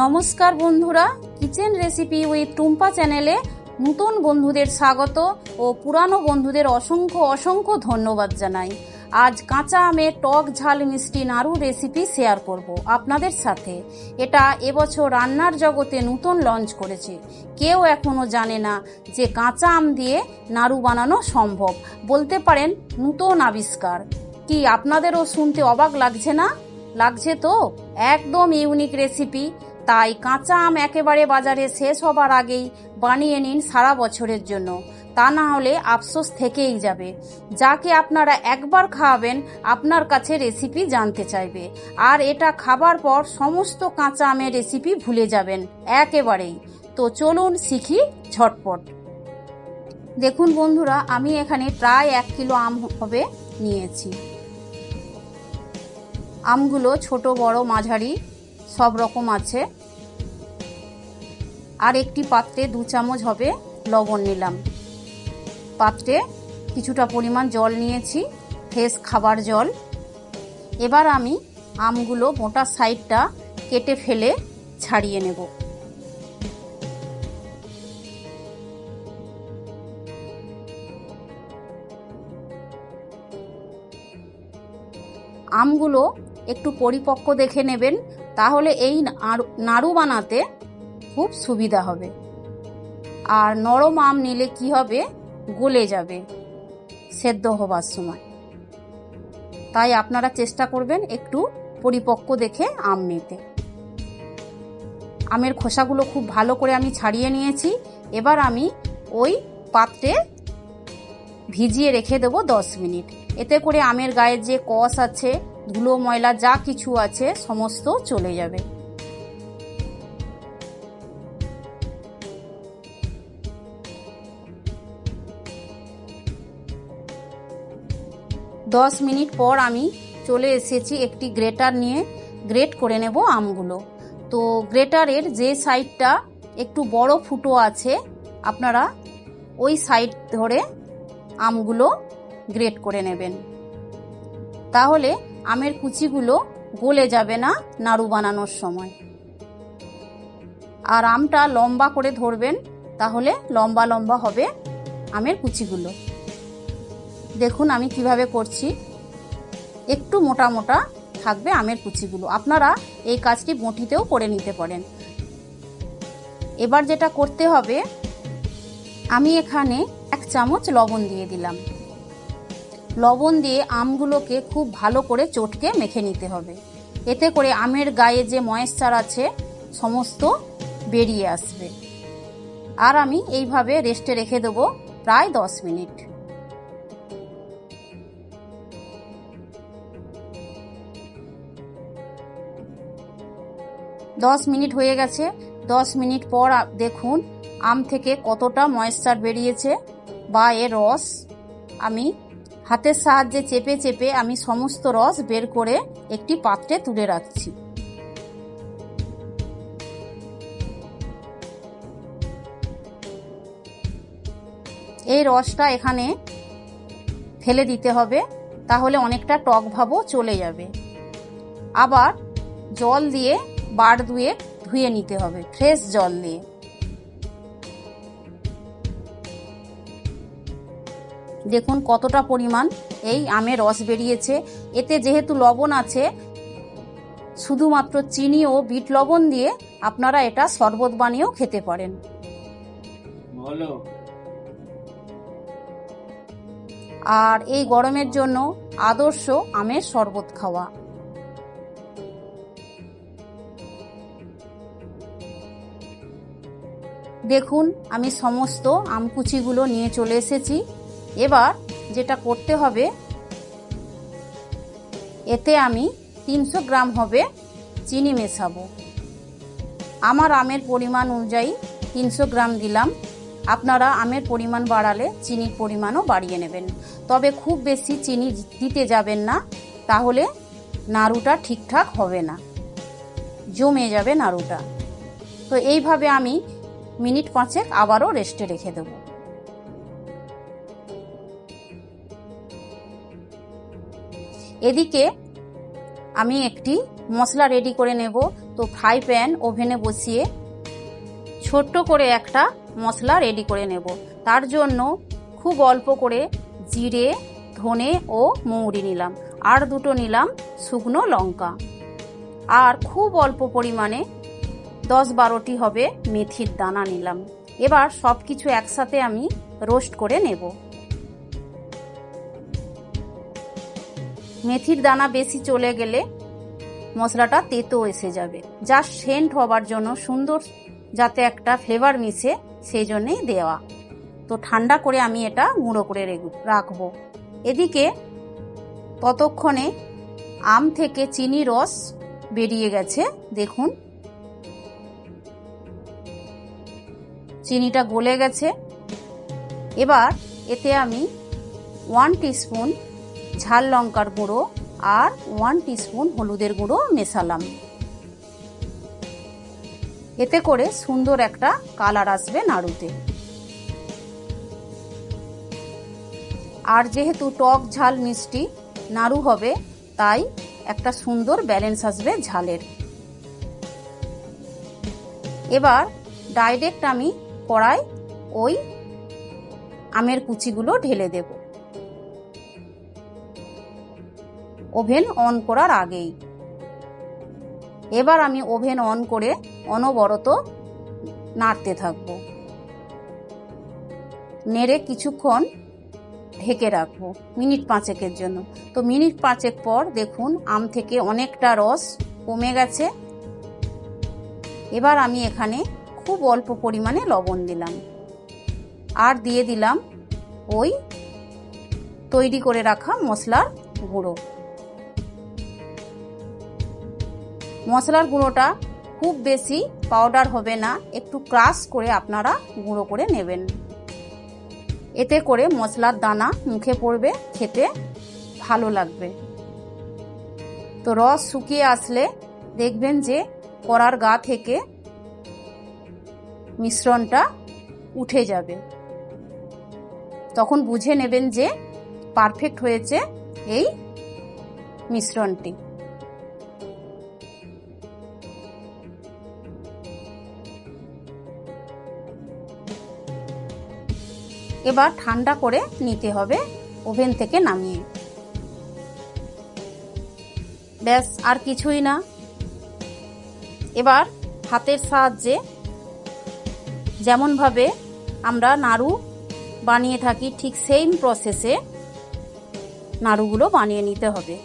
নমস্কার বন্ধুরা, kitchen recipe with Tumpa চ্যানেলে নতুন বন্ধুদের স্বাগত ও পুরানো বন্ধুদের অসংখ্য অসংখ্য ধন্যবাদ জানাই। আজ কাঁচা আমের টক ঝাল মিষ্টি নাড়ু রেসিপি শেয়ার করব আপনাদের সাথে। এটা এবছর রান্নার জগতে নতুন লঞ্চ করেছে। কেউ এখনো জানে না যে কাঁচা আম দিয়ে নাড়ু বানানো সম্ভব। বলতে পারেন নতুন আবিষ্কার। কি আপনাদেরও শুনতে অবাক লাগছে না? লাগছে তো? একদম ইউনিক রেসিপি। তাই কাঁচা আম একেবারে বাজারে শেষ হবার আগেই বানিয়ে নিন সারা বছরের জন্য। তা না হলে আফসোস থেকেই যাবে। যাকে আপনারা একবার খাওয়াবেন আপনার কাছে রেসিপি জানতে চাইবে, আর এটা খাবার পর সমস্ত কাঁচা আমের রেসিপি ভুলে যাবেন একেবারেই। তো চলুন শিখি ঝটপট। দেখুন বন্ধুরা, আমি এখানে প্রায় 1 কিলো আম হবে নিয়েছি। আমগুলো ছোট বড় মাঝারি সব রকম আছে। আর একটি পাত্রে 2 চামচ হবে লবণ নিলাম। পাত্রে কিছুটা পরিমাণ জল নিয়েছি, ফ্রেশ খাবার জল। এবার আমি আমগুলো মোটা সাইডটা কেটে ফেলে ছাড়িয়ে নেব। আমগুলো একটু পরিপক্ক দেখে নেবেন, তাহলে এই নাড়ু বানাতে খুব সুবিধা হবে। আর নরম আম নিলে কি হবে, গলে যাবে সেদ্ধ হবার সময়। তাই আপনারা চেষ্টা করবেন একটু পরিপক্ক দেখে আম নিতে। আমের খোসাগুলো খুব ভালো করে আমি ছাড়িয়ে নিয়েছি। এবার আমি ওই পাত্রে ভিজিয়ে রেখে দেবো 10 মিনিট। এতে করে আমের গায়ে যে কষ আছে, ধুলো ময়লা যা কিছু আছে সমস্ত চলে যাবে। দশ মিনিট পর আমি চলে এসেছি একটি গ্রেটার নিয়ে। গ্রেট করে নেব আমগুলো। তো গ্রেটারের যে সাইডটা একটু বড় ফুটো আছে, আপনারা ওই সাইড ধরে আমগুলো গ্রেট করে নেবেন। তাহলে আমের কুচিগুলো গলে যাবে না নাড়ু বানানোর সময়। আর আমটা লম্বা করে ধরবেন, তাহলে লম্বা লম্বা হবে আমের কুচিগুলো। দেখুন আমি কিভাবে করছি। একটু মোটা মোটা থাকবে আমের কুচিগুলো। আপনারা এই কাজটি বঁটিতেও করে নিতে পারেন। এবার যেটা করতে হবে, আমি এখানে 1 চামচ লবণ দিয়ে দিলাম। লবণ দিয়ে আমগুলোকে খুব ভালো করে চটকে মেখে নিতে হবে। এতে করে আমের গায়ে যে ময়েশ্চার আছে সমস্ত বেরিয়ে আসবে। আর আমি এইভাবে রেস্টে রেখে দেবো প্রায় 10 মিনিট। দশ মিনিট হয়ে গেছে। 10 মিনিট পর দেখুন আম থেকে কতটা ময়েশ্চার বেরিয়েছে বা এর রস। আমি হাতের সাহায্যে চেপে চেপে আমি সমস্ত রস বের করে একটি পাত্রে তুলে রাখছি। এই রসটা এখানে ফেলে দিতে হবে, তাহলে অনেকটা টক ভাবও চলে যাবে। আবার জল দিয়ে বার ধুয়ে নিতে হবে, ফ্রেশ জল দিয়ে। দেখুন কতটা পরিমাণ এই আমের রস বেরিয়েছে। এতে যেহেতু লবণ আছে, শুধুমাত্র চিনি ও বিট লবণ দিয়ে আপনারা এটা শরবত বানিয়েও খেতে পারেন। আর এই গরমের জন্য আদর্শ আমের শরবত খাওয়া। দেখুন আমি সমস্ত আমকুচিগুলো নিয়ে চলে এসেছি। এবার যেটা করতে হবে, এতে আমি 300 গ্রাম হবে চিনি মেশাবো। আমার আমের পরিমাণ অনুযায়ী 300 গ্রাম দিলাম। আপনারা আমের পরিমাণ বাড়ালে চিনির পরিমাণও বাড়িয়ে নেবেন। তবে খুব বেশি চিনি দিতে যাবেন না, তাহলে নাড়ুটা ঠিকঠাক হবে না, জমে যাবে নাড়ুটা। তো এইভাবে আমি মিনিট 5 আবারও রেস্টে রেখে দেব। এদিকে আমি একটি মশলা রেডি করে নেব। তো ফ্রাই প্যান ওভেনে বসিয়ে ছোট্ট করে একটা মশলা রেডি করে নেব। তার জন্য খুব অল্প করে জিরে, ধনে ও মৌরি নিলাম, আর দুটো নিলাম শুকনো লঙ্কা, আর খুব অল্প পরিমাণে 10-12টি হবে মেথির দানা নিলাম। এবার সব কিছু একসাথে আমি রোস্ট করে নেব। মেথির দানা বেশি চলে গেলে মশলাটা তেতো এসে যাবে। জাস্ট সেন্ট হবার জন্য, সুন্দর যাতে একটা ফ্লেভার মিশে, সেই জন্যেই দেওয়া। তো ঠান্ডা করে আমি এটা গুঁড়ো করে রাখবো। এদিকে ততক্ষণে আম থেকে চিনি রস বেরিয়ে গেছে, দেখুন চিনিটা গলে গেছে। এবার এতে আমি 1 টিস্পুন ঝাল লঙ্কার গুঁড়ো আর 1 টিস্পুন হলুদের গুঁড়ো মেশালাম। এতে করে সুন্দর একটা কালার আসবে নাড়ুতে। আর যেহেতু টক ঝাল মিষ্টি নাড়ু হবে, তাই একটা সুন্দর ব্যালেন্স আসবে ঝালের। এবার ডাইরেক্ট আমি কড়াই ওই আমের কুচিগুলো ঢেলে দেব, ওভেন অন করার আগেই। এবার আমি ওভেন অন করে অনবরত নাড়তে থাকব, নেড়ে কিছুক্ষণ ঢেকে রাখবো মিনিট 5-এর জন্য। তো মিনিট 5 পর দেখুন আম থেকে অনেকটা রস কমে গেছে। এবার আমি এখানে খুব অল্প পরিমাণে লবণ দিলাম, আর দিয়ে দিলাম ওই তৈরি করে রাখা মশলার গুঁড়ো। মশলার গুঁড়োটা খুব বেশি পাউডার হবে না, একটু ক্রাশ করে আপনারা গুঁড়ো করে নেবেন। এতে করে মশলার দানা মুখে পড়বে, খেতে ভালো লাগবে। তো রস শুকিয়ে আসলে দেখবেন যে কড়ার গা থেকে মিশ্রণটা উঠে যাবে, তখন বুঝে নেবেন যে পারফেক্ট হয়েছে এই মিশ্রণটি। এবার ঠান্ডা করে নিতে হবে ওভেন থেকে নামিয়ে। ব্যাস, আর কিছুই না। এবার হাতের সাহায্যে যেমনভাবে আমরা নাড়ু বানিয়ে থাকি, ঠিক সেম প্রসেসে নাড়ুগুলো বানিয়ে নিতে হবে।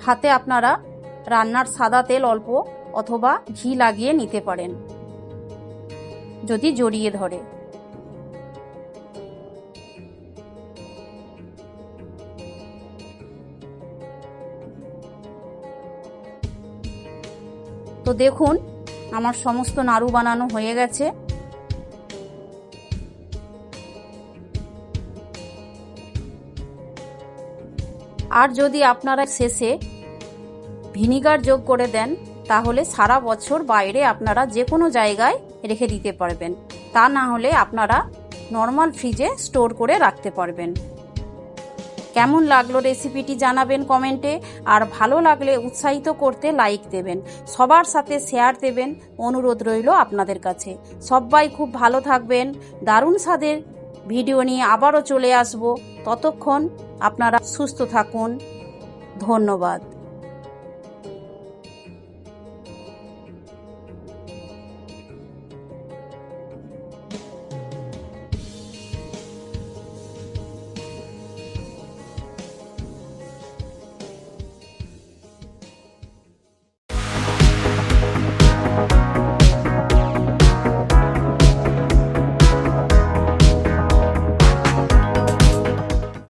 হাতে আপনারা রান্নার সাদা তেল অল্প অথবা ঘি লাগিয়ে নিতে পারেন যদি জড়িয়ে ধরে। তো দেখুন আমার সমস্ত নাড়ু বানানো হয়ে গেছে। আর যদি আপনারা শেষে ভিনিগার যোগ করে দেন, তাহলে সারা বছর বাইরে আপনারা যে কোনো জায়গায় রেখে দিতে পারবেন। তা না হলে আপনারা নর্মাল ফ্রিজে স্টোর করে রাখতে পারবেন। কেমন লাগলো রেসিপিটি জানাবেন কমেন্টে, আর ভালো লাগলে উৎসাহিত করতে লাইক দেবেন, সবার সাথে শেয়ার দেবেন, অনুরোধ রইল আপনাদের কাছে। সবাই খুব ভালো থাকবেন। দারুণ স্বাদের ভিডিও নিয়ে আবারও চলে আসব। ততক্ষণ আপনারা সুস্থ থাকুন। ধন্যবাদ।